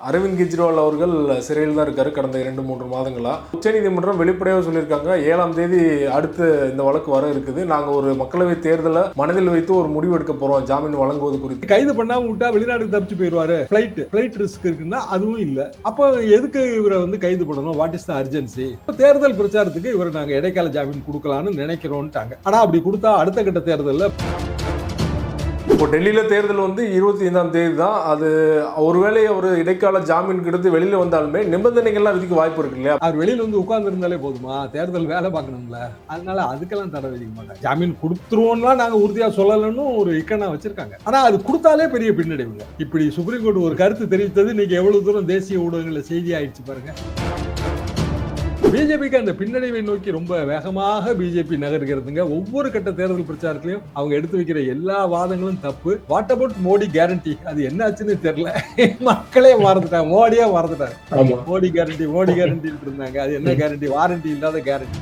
அரவிந்த் கெஜ்ரிவால் அவர்கள் சிறையில் தான் இருக்காரு கடந்த 2-3 மாதங்களா. உச்சநீதிமன்றம் வெளிப்படையாக சொல்லியிருக்காங்க, 7ஆம் தேதி அடுத்து இந்த வழக்கு வர இருக்குது, நாங்கள் ஒரு மக்களவை தேர்தலை மனதில் வைத்து ஒரு முடிவு எடுக்க போறோம் ஜாமீன் வழங்குவது குறித்து. கைது பண்ணாம விட்டா வெளிநாட்டுக்கு தப்பிச்சு போயிடுவாரு, ஃபிளைட் ரிஸ்க் இருக்குன்னா அதுவும் இல்லை. அப்போ எதுக்கு இவரை கைது பண்ணணும்? What is the urgency? தேர்தல் பிரச்சாரத்துக்கு இவரை நாங்கள் இடைக்கால ஜாமீன் கொடுக்கலாம்னு நினைக்கிறோம்ட்டாங்க. ஆனா அப்படி கொடுத்தா அடுத்த கட்ட தேர்தலில் இப்போ டெல்லியில் தேர்தல் 25ஆம் தேதி தான். அது ஒருவேளை ஒரு இடைக்கால ஜாமீன் கிடைத்து வெளியில வந்தாலுமே நிபந்தனைகள்லாம் விதிக்க வாய்ப்பு இருக்கு இல்லையா? அவர் வெளியில உட்கார்ந்து இருந்தாலே போதுமா? தேர்தல் வேலை பார்க்கணும்ல. அதனால அதுக்கெல்லாம் தடை விதிக்க மாட்டாங்க. ஜாமீன் கொடுத்துருவோம்லாம் நாங்க உறுதியா சொல்லலன்னு ஒரு இக்கணா வச்சிருக்காங்க. ஆனா அது கொடுத்தாலே பெரிய பின்னடைவுங்க. இப்படி சுப்ரீம் கோர்ட் ஒரு கருத்து தெரிவித்தது இன்னைக்கு எவ்வளவு தூரம் தேசிய ஊடகங்கள்ல செய்தி ஆயிடுச்சு பாருங்க. பிஜேபிக்கு அந்த பின்னடைவை நோக்கி ரொம்ப வேகமாக பிஜேபி நகர்கிறதுங்க. ஒவ்வொரு கட்ட தேர்தல் பிரச்சாரத்திலையும் அவங்க எடுத்து வைக்கிற எல்லா வாதங்களும் தப்பு. What about Modi guarantee? அது என்ன ஆச்சுன்னு தெரியல. மக்களே மறந்துட்டாங்க, மோடியா மறந்துட்டாங்க. மோடி கேரண்டி இருந்தாங்க. அது என்ன கேரண்டி? வாரண்டி இல்லாத கேரண்டி.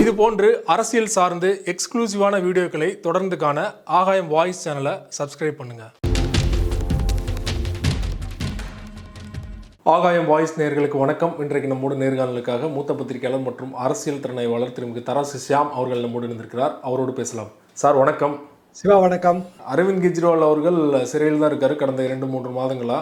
இது போன்று அரசியல் சார்ந்து எக்ஸ்க்ளூசிவான வீடியோக்களை தொடர்ந்து காண ஆகாயம் வாய்ஸ் சேனலை சப்ஸ்கிரைப் பண்ணுங்க. ஆகாயம் வாய்ஸ் நேயர்களுக்கு வணக்கம். இன்றைக்கு நம்மோடு நேர்காணலுக்காக மூத்த பத்திரிகையாளர் மற்றும் அரசியல் திறனாய்வாளர் திருமிகு தராசு ஷியாம் அவர்கள் நம்மோடு இருந்திருக்கிறார். அவரோடு பேசலாம். சார் வணக்கம். சிவா வணக்கம். அரவிந்த் கெஜ்ரிவால் அவர்கள் சிறையில் தான் இருக்காரு கடந்த 2-3 மாதங்களா.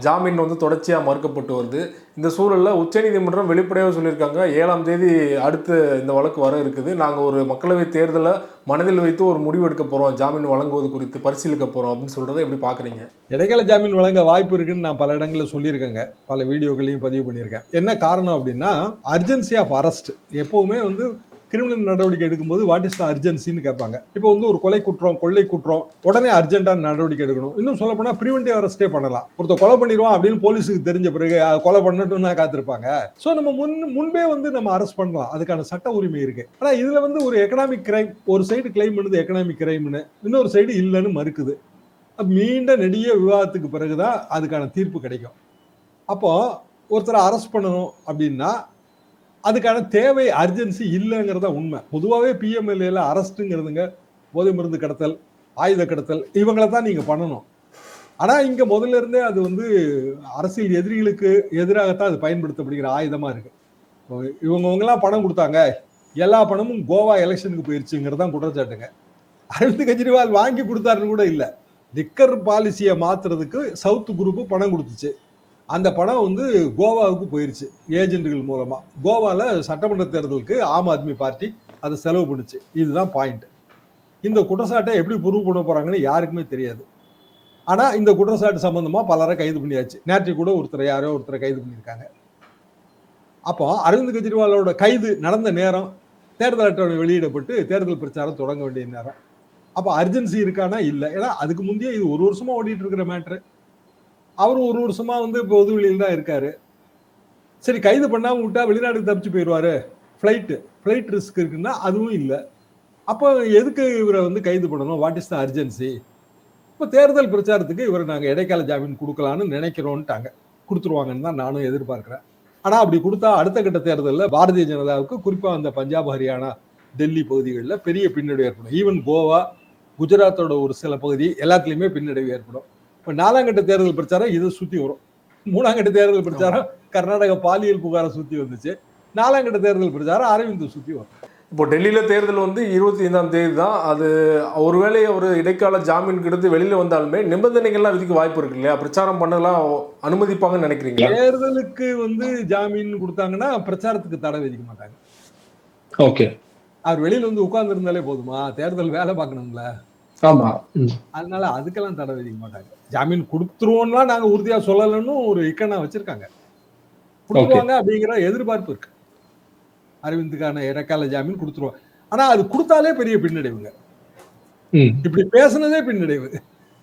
ஜாமீன் தொடர்ச்சியாக மறுக்கப்பட்டு வருது. இந்த சூழலில் உச்சநீதிமன்றம் வெளிப்படையாக சொல்லியிருக்காங்க, 7ஆம் தேதி அடுத்து இந்த வழக்கு வர இருக்குது, நாங்கள் ஒரு மக்களவை தேர்தலை மனதில் வைத்து ஒரு முடிவு எடுக்க போகிறோம், ஜாமீன் வழங்குவது குறித்து பரிசீலிக்க போகிறோம் அப்படின்னு சொல்கிறத எப்படி பார்க்குறீங்க? இடைக்கால ஜாமீன் வழங்க வாய்ப்பு இருக்குன்னு நான் பல இடங்களில் சொல்லியிருக்கேங்க, பல வீடியோக்களையும் பதிவு பண்ணியிருக்கேன். என்ன காரணம் அப்படின்னா, அர்ஜென்சி ஆஃப் அரெஸ்ட். எப்போவுமே கிரிமினல் நடவடிக்கை எடுக்கும்போது வாட் இஸ் த அர்ஜென்சின்னு கேட்பாங்க. இப்போ ஒரு கொலை குற்றம், கொள்ளை குற்றம், உடனே அர்ஜென்டான நடவடிக்கை எடுக்கணும். இன்னும் சொல்ல போனா பிரிவென்டிவ் அரெஸ்டே பண்ணலாம். ஒருத்தர் கொலை பண்ணிடுவான் அப்படின்னு போலீஸுக்கு தெரிஞ்ச பிறகு கொலை பண்ணட்டும்னா காத்திருப்பாங்க. ஸோ நம்ம முன்பே நம்ம அரெஸ்ட் பண்ணலாம், அதுக்கான சட்ட உரிமை இருக்கு. ஆனா இதுல ஒரு எக்கனாமிக் கிரைம், ஒரு சைடு கிளைம் பண்ணுது எக்கனாமிக் கிரைம்னு, இன்னொரு சைடு இல்லைன்னு மறுக்குது. நீண்ட நெடிய விவாதத்துக்கு பிறகுதான் அதுக்கான தீர்ப்பு கிடைக்கும். அப்போ ஒருத்தரை அரெஸ்ட் பண்ணணும் அப்படின்னா அதுக்கான தேவை, அர்ஜென்சி இல்லைங்கிறதா உண்மை. பொதுவாகவே பிஎம்எல்ஏல அரெஸ்ட்டுங்கிறதுங்க போதை மருந்து கடத்தல், ஆயுத கடத்தல், இவங்களை தான் நீங்க பண்ணணும். ஆனா இங்க முதல்ல இருந்தே அது அரசியல் எதிரிகளுக்கு எதிராகத்தான் அது பயன்படுத்தப்படுகிற ஆயுதமா இருக்கு. இவங்கெல்லாம் பணம் கொடுத்தாங்க, எல்லா பணமும் கோவா எலெக்ஷனுக்கு போயிருச்சுங்கிறதான் குற்றச்சாட்டுங்க. அரவிந்த் கெஜ்ரிவால் வாங்கி கொடுத்தாருன்னு கூட இல்லை. லிக்கர் பாலிசியை மாத்துறதுக்கு சவுத் குரூப் பணம் கொடுத்துச்சு. அந்த பணம் கோவாவுக்கு போயிருச்சு ஏஜென்ட்கள் மூலமா. கோவால சட்டமன்ற தேர்தலுக்கு ஆம் ஆத்மி பார்ட்டி அதை செலவு பண்ணுச்சு. இதுதான் பாயிண்ட். இந்த குற்றச்சாட்டை எப்படி ப்ரூவ் பண்ண போறாங்கன்னு யாருக்குமே தெரியாது. ஆனா இந்த குற்றச்சாட்டு சம்பந்தமா பலரை கைது பண்ணியாச்சு. நேற்று கூட யாரோ ஒருத்தரை கைது பண்ணியிருக்காங்க. அப்போ அரவிந்த் கெஜ்ரிவாலோட கைது நடந்த நேரம் தேர்தல் அட்டவணை வெளியிடப்பட்டு தேர்தல் பிரச்சாரம் தொடங்க வேண்டிய நேரம். அப்போ அர்ஜென்சி இருக்கானா? இல்லை. ஏன்னா அதுக்கு முந்தைய இது 1 வருஷமா ஓடிட்டு இருக்கிற மேட்ரு. அவரும் 1 வருஷமா பொது வெளியில் தான் இருக்காரு. சரி, கைது பண்ணாம விட்டா வெளிநாட்டுக்கு தப்பிச்சு போயிடுவாரு, ஃபிளைட் ரிஸ்க் இருக்குன்னா அதுவும் இல்லை. அப்போ எதுக்கு இவரை கைது பண்ணணும்? What is the urgency? இப்போ தேர்தல் பிரச்சாரத்துக்கு இவரை நாங்கள் இடைக்கால ஜாமீன் கொடுக்கலான்னு நினைக்கிறோன்ட்டாங்க. கொடுத்துருவாங்கன்னு தான் நானும் எதிர்பார்க்கிறேன். ஆனா அப்படி கொடுத்தா அடுத்த கட்ட தேர்தலில் பாரதிய ஜனதாவுக்கு, குறிப்பா அந்த பஞ்சாப், ஹரியானா, டெல்லி பகுதிகளில் பெரிய பின்னடைவு ஏற்படும். ஈவன் கோவா, குஜராத்தோட ஒரு சில பகுதி எல்லாத்துலயுமே பின்னடைவு ஏற்படும். இப்போ 4ஆம் கட்ட தேர்தல் பிரச்சாரம் இதை சுத்தி வரும். 3ஆம் கட்ட தேர்தல் பிரச்சாரம் கர்நாடக பாலியல் புகாரை சுத்தி வந்துச்சு. 4ஆம் கட்ட தேர்தல் பிரச்சாரம் அரவிந்த் சுத்தி வரும். இப்போ டெல்லியில் தேர்தல் 25ஆம் தேதி தான். அது ஒருவேளை ஒரு இடைக்கால ஜாமீன் கிடைத்து வெளியில வந்தாலுமே நிபந்தனைகள்லாம் விதிக்க வாய்ப்பு இருக்கு இல்லையா? பிரச்சாரம் பண்ணலாம் அனுமதிப்பாங்கன்னு நினைக்கிறீங்க? தேர்தலுக்கு ஜாமீன் கொடுத்தாங்கன்னா பிரச்சாரத்துக்கு தடை விதிக்க மாட்டாங்க. ஓகே. அவர் வெளியில உட்கார்ந்து இருந்தாலே போதுமா? தேர்தல் வேலை பார்க்கணும்ல. ஆமா. அதனால அதுக்கெல்லாம் தடை விதிக்க மாட்டாங்க. ஜாமீன் கொடுத்துருவோம்லாம் நாங்க உறுதியா சொல்லலன்னு ஒரு இக்கணா வச்சிருக்காங்க. கொடுத்துருவாங்க அப்படிங்கிற எதிர்பார்ப்பு இருக்கு. அரவிந்துக்கான இடைக்கால ஜாமீன் கொடுத்துருவாங்க. ஆனா அது கொடுத்தாலே பெரிய பின்னடைவுங்க. இப்படி பேசுனதே பின்னடைவு.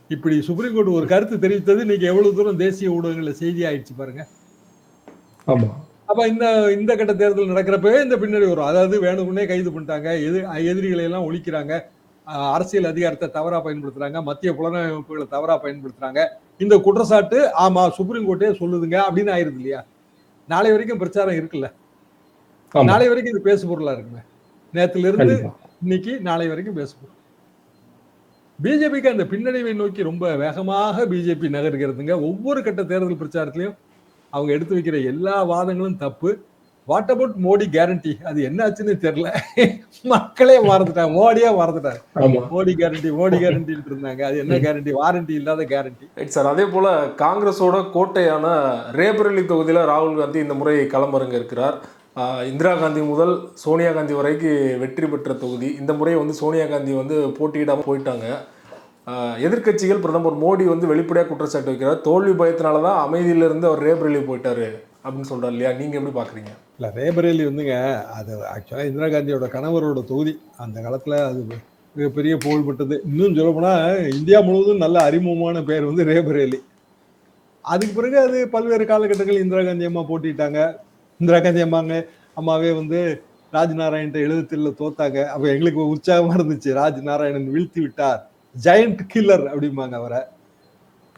இப்படி சுப்ரீம் கோர்ட் ஒரு கருத்து தெரிவித்தது இன்னைக்கு எவ்வளவு தூரம் தேசிய ஊடகங்கள்ல செய்தி ஆயிடுச்சு பாருங்க. அப்ப இந்த கட்ட தேர்தல் நடக்கிறப்பவே இந்த பின்னடைவு வரும். அதாவது வேணும்னே கைது பண்ணிட்டாங்க, எதிரிகளை எல்லாம் ஒழிக்கிறாங்க, அரசியல் அதிகாரத்தை தவறா பயன்படுத்துறாங்க, மத்திய புலனமைப்புகளை தவறா பயன்படுத்துறாங்க. இந்த குற்றச்சாட்டு ஆமா சுப்ரீம் கோர்ட்டே சொல்லுதுங்க அப்படின்னு ஆயிருது இல்லையா? நாளை வரைக்கும் பிரச்சாரம் இருக்குல்ல, நாளை வரைக்கும் இது பேசு பொருளா இருக்குமே. நேத்துல இருந்து இன்னைக்கு நாளை வரைக்கும் பேசு பொருள். பிஜேபிக்கு அந்த பின்னடைவை நோக்கி ரொம்ப வேகமாக பிஜேபி நகர்கிறதுங்க. ஒவ்வொரு கட்ட தேர்தல் பிரச்சாரத்திலையும் அவங்க எடுத்து வைக்கிற எல்லா வாதங்களும் தப்பு. What about Modi guarantee? அது என்ன ஆச்சுன்னு தெரியல. மக்களே மறந்துட்டாங்க. மோடியா மறந்துட்டாங்க. ஆமா. மோடி கேரண்டின்னு இருந்தாங்க. அது என்ன கேரண்டி? வாரண்டி இல்லாத கேரண்டி. Right sir. அதே போல காங்கிரஸோட கோட்டையான ரேபரேலி தொகுதியில் ராகுல் காந்தி இந்த முறை களமிறங்க இருக்கிறார். இந்திரா காந்தி முதல் சோனியா காந்தி வரைக்கும் வெற்றி பெற்ற தொகுதி. இந்த முறை வந்து சோனியா காந்தி வந்து போட்டியிடாமல் போயிட்டாங்க. எதிர்க்கட்சிகள் பிரதமர் மோடி வந்து வெளிப்படையாக குற்றச்சாட்டு வைக்கிறார். தோல்வி பயத்தினால தான் அமைதியிலிருந்து அவர் ரேபரேலி போயிட்டாரு அப்படின்னு சொல்றாரு இல்லையா? நீங்க எப்படி பாக்குறீங்க? இல்லை, ரேபரேலி வந்துங்க, அது ஆக்சுவலாக இந்திரா காந்தியோட கணவரோட தொகுதி. அந்த காலத்தில் அது மிகப்பெரிய புகழ்பெற்றது. இன்னும் சொல்லப்போனால் இந்தியா முழுவதும் நல்ல அறிமுகமான பேர் வந்து ரேபரேலி. அதுக்கு பிறகு அது பல்வேறு காலகட்டங்கள் இந்திரா காந்தி அம்மா போட்டிட்டாங்க. இந்திரா காந்தி அம்மாவே வந்து ராஜ்நாராயணன் 77 தோத்தாங்க. அப்போ எங்களுக்கு உற்சாகமாக இருந்துச்சு. ராஜ்நாராயணன் வீழ்த்தி விட்டார், ஜெயண்ட் கில்லர் அப்படிம்பாங்க அவரை.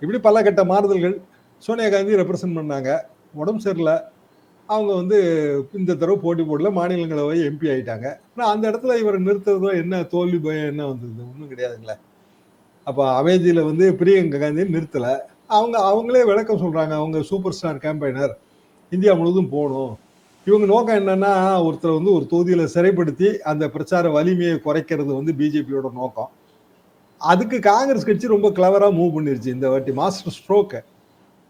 இப்படி பல கட்ட மாறுதல்கள். சோனியா காந்தி ரெப்ரசன்ட் பண்ணாங்க. உடம்பு சரியில்லை, அவங்க வந்து இந்த தடவை போட்டி போடல, மாநிலங்களவை எம்பி ஆயிட்டாங்க. ஆனால் அந்த இடத்துல இவரை நிறுத்துறதோ என்ன தோல்வி பயம் என்ன வந்தது? ஒன்றும் கிடையாதுங்களே. அப்போ அமேதியில் வந்து பிரியங்கா காந்தியை நிறுத்தலை. அவங்களே விளக்கம் சொல்கிறாங்க. அவங்க சூப்பர் ஸ்டார் கேம்பெயினர், இந்தியா முழுவதும் போகணும். இவங்க நோக்கம் என்னன்னா, ஒருத்தரை வந்து ஒரு தொகுதியில் சிறைப்படுத்தி அந்த பிரச்சார வலிமையை குறைக்கிறது வந்து பிஜேபியோட நோக்கம். அதுக்கு காங்கிரஸ் கட்சி ரொம்ப கிளவராக மூவ் பண்ணிருச்சு இந்த வாட்டி. மாஸ்டர் ஸ்ட்ரோக்கு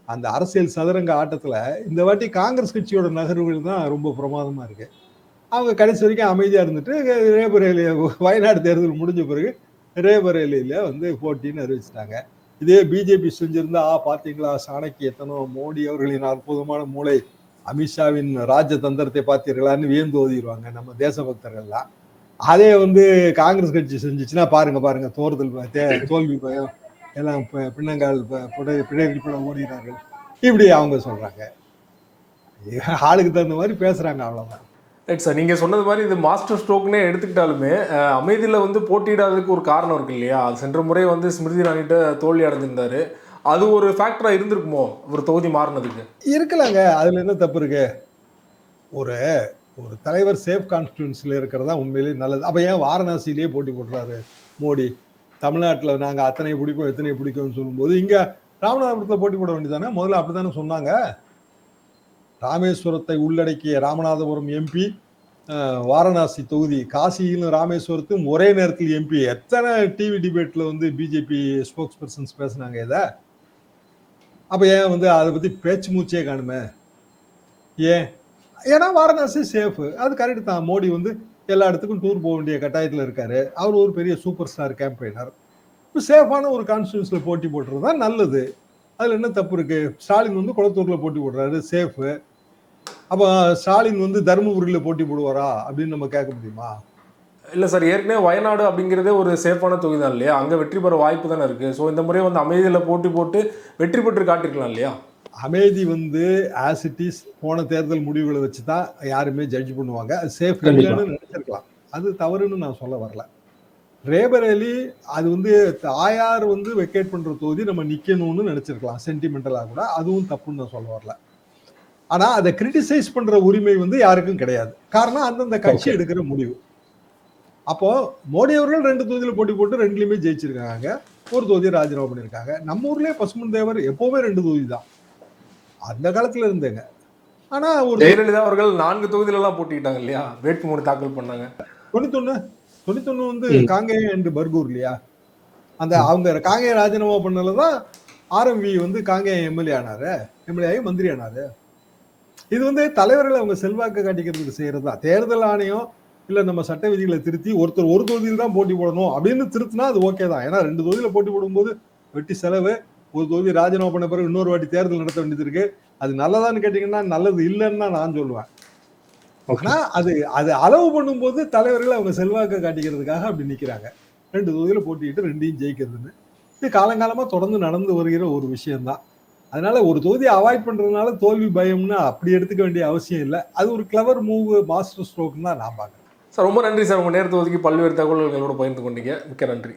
அந்த அரசியல் சதுரங்க ஆட்டத்தில் இந்த வாட்டி காங்கிரஸ் கட்சியோட நகர்வுகள் தான் ரொம்ப பிரமாதமாக இருக்கு. அவங்க கடைசி வரைக்கும் அமைதியாக இருந்துட்டு ரேபரேலி வயநாடு தேர்தல் முடிஞ்ச பிறகு ரேபரேலியில் வந்து போட்டின்னு அறிவிச்சிட்டாங்க. இதே பிஜேபி செஞ்சிருந்தா பார்த்தீங்களா சாணக்கியத்தனோ, மோடி அவர்களின் அற்புதமான மூளை, அமித்ஷாவின் ராஜதந்திரத்தை பார்த்தீர்களான்னு வியந்து ஓதிடுவாங்க நம்ம தேசபக்தர்கள்லாம். அதே வந்து காங்கிரஸ் கட்சி செஞ்சிச்சுன்னா பாருங்க தோல்வி பயம் எல்லாம் பின்னங்கால் பிழைப்பட ஓடுகிறார்கள் இப்படி அவங்க சொல்றாங்க. ஆளுக்கு தகுந்த மாதிரி பேசுறாங்க, அவ்வளவுதான். Right sir. நீங்கள் சொன்னது மாதிரி இது மாஸ்டர் ஸ்ட்ரோக்னே எடுத்துக்கிட்டாலுமே அமைதியில் வந்து போட்டியிடாததுக்கு ஒரு காரணம் இருக்கு இல்லையா? அது சென்ற முறை வந்து ஸ்மிருதி இரானிட்ட தோல்வி அடைஞ்சிருந்தாரு. அது ஒரு ஃபேக்டராக இருந்திருக்குமோ ஒரு தொகுதி மாறினதுக்கு? இருக்கலாங்க, அதில் என்ன தப்பு இருக்கு? ஒரு ஒரு தலைவர் சேஃப் கான்ஸ்டிடியூன்சியில் இருக்கிறதா உண்மையிலேயே நல்லது. அப்போ ஏன் வாரணாசியிலேயே போட்டி போடுறாரு மோடி? தமிழ்நாட்டில் நாங்கள் அத்தனை பிடிக்கும் எத்தனை பிடிக்கும்னு சொல்லும்போது இங்கே ராமநாதபுரத்தில் போட்டி போட வேண்டியதானே? முதல்ல அப்படி தானே சொன்னாங்க. ராமேஸ்வரத்தை உள்ளடக்கிய ராமநாதபுரம் எம்பி, வாரணாசி தொகுதி, காசியிலும் ராமேஸ்வரத்தும் ஒரே நேரத்தில் எம்பி. எத்தனை டிவி டிபேட்ல வந்து பிஜேபி ஸ்போக்ஸ் பர்சன்ஸ் பேசினாங்க இதை. அப்ப ஏன் வந்து அதை பத்தி பேச்சு மூச்சே காணுமே? ஏன்னா வாரணாசி சேஃப், அது கரெக்ட் தான். மோடி வந்து எல்லா இடத்துக்கும் டூர் போக வேண்டிய கட்டாயத்தில் இருக்காரு. அவர் ஒரு பெரிய சூப்பர் ஸ்டார் கேம்பெயினர். இப்போ சேஃபான ஒரு கான்ஸ்டிடியூன்சியில் போட்டி போட்டுறது தான் நல்லது. அதில் என்ன தப்பு இருக்கு? ஸ்டாலின் வந்து குளத்தூரில் போட்டி போடுறாரு, சேஃபு. அப்போ ஸ்டாலின் வந்து தருமபுரியில் போட்டி போடுவாரா அப்படின்னு நம்ம கேட்க முடியுமா? இல்லை சார், ஏற்கனவே வயநாடு அப்படிங்கிறதே ஒரு சேஃபான தொகுதி தான் இல்லையா? அங்கே வெற்றி பெற வாய்ப்பு தானே இருக்குது. ஸோ இந்த முறை வந்து அமைதியில் போட்டி போட்டு வெற்றி பெற்று காட்டிருக்கலாம் இல்லையா? அமேதி வந்து ஆஸ் இட் இஸ் போன தேர்தல் முடிவுகளை வச்சு தான் யாருமே ஜட்ஜ் பண்ணுவாங்க. அது சேஃப் இல்லைன்னு நினைச்சிருக்கலாம், அது தவறுன்னு நான் சொல்ல வரல. ரேபரேலி அது வந்து தாயார் வந்து வெக்கேட் பண்ற தொகுதி, நம்ம நிக்கணும்னு நினைச்சிருக்கலாம் சென்டிமெண்டலா கூட, அதுவும் தப்புன்னு நான் சொல்ல வரல. ஆனா அதை கிரிட்டிசைஸ் பண்ற உரிமை வந்து யாருக்கும் கிடையாது. காரணம் அந்தந்த கட்சி எடுக்கிற முடிவு. அப்போ மோடி அவர்கள் 2 தொகுதியில் போட்டி போட்டு 2லயுமே ஜெயிச்சிருக்காங்க. ஒரு தொகுதியை ராஜினாமா பண்ணியிருக்காங்க. நம்ம ஊர்லயே பசுமன் தேவர் எப்பவுமே 2 தொகுதி தான் அந்த காலத்துல இருந்தேங்க. ஆனா ஒரு ஜெயலலிதா அவர்கள் 4 தொகுதியிலலாம் போட்டிக்கிட்டாங்க இல்லையா? வேட்புமனு தாக்கல் பண்ணாங்க. 91 வந்து காங்கேயம் அண்ட் பர்கூர் இல்லையா? அந்த அவங்க காங்கேயம் ராஜினாமா பண்ணலதான் ஆர்எம்வி வந்து காங்கேயம் எம்எல்ஏ ஆனாரு, எம்எல்ஏ ஆகி மந்திரி ஆனாரு. இது வந்து தலைவர்களை அவங்க செல்வாக்கு காட்டிக்கிறதுக்கு செய்யறது தான். தேர்தல் ஆணையம் இல்ல நம்ம சட்ட விதிகளை திருத்தி ஒருத்தர் ஒரு தொகுதியில் தான் போட்டி போடணும் அப்படின்னு திருத்தினா அது ஓகே தான். ஏன்னா 2 தொகுதியில போட்டி போடும்போது வெட்டி செலவு, ஒரு தொகுதி ராஜினாமா பண்ண பிறகு இன்னொரு வாட்டி தேர்தல் நடத்த வேண்டியது இருக்கு. அது நல்லதான்னு கேட்டீங்கன்னா நல்லது இல்லைன்னு தான் நான் சொல்லுவேன். ஆனா அது அளவு பண்ணும்போது தலைவர்கள் அவங்க செல்வாக்க காட்டிக்கிறதுக்காக அப்படி நிக்கிறாங்க. 2 தொகுதியில போட்டிட்டு 2ஐயும் ஜெயிக்கிறதுன்னு இது காலங்காலமா தொடர்ந்து நடந்து வருகிற ஒரு விஷயம்தான். அதனால ஒரு தொகுதியை அவாய்ட் பண்றதுனால தோல்வி பயம்னு அப்படி எடுத்துக்க வேண்டிய அவசியம் இல்லை. அது ஒரு கிளவர் மூவ், மாஸ்டர் ஸ்ட்ரோக்னு தான் நான் பார்க்குறேன். சார் ரொம்ப நன்றி சார், உங்கள் நேரத்தை ஒதுக்கி பல்வேறு தகவல்களோட பகிர்ந்து கொண்டீங்க. மிக்க நன்றி.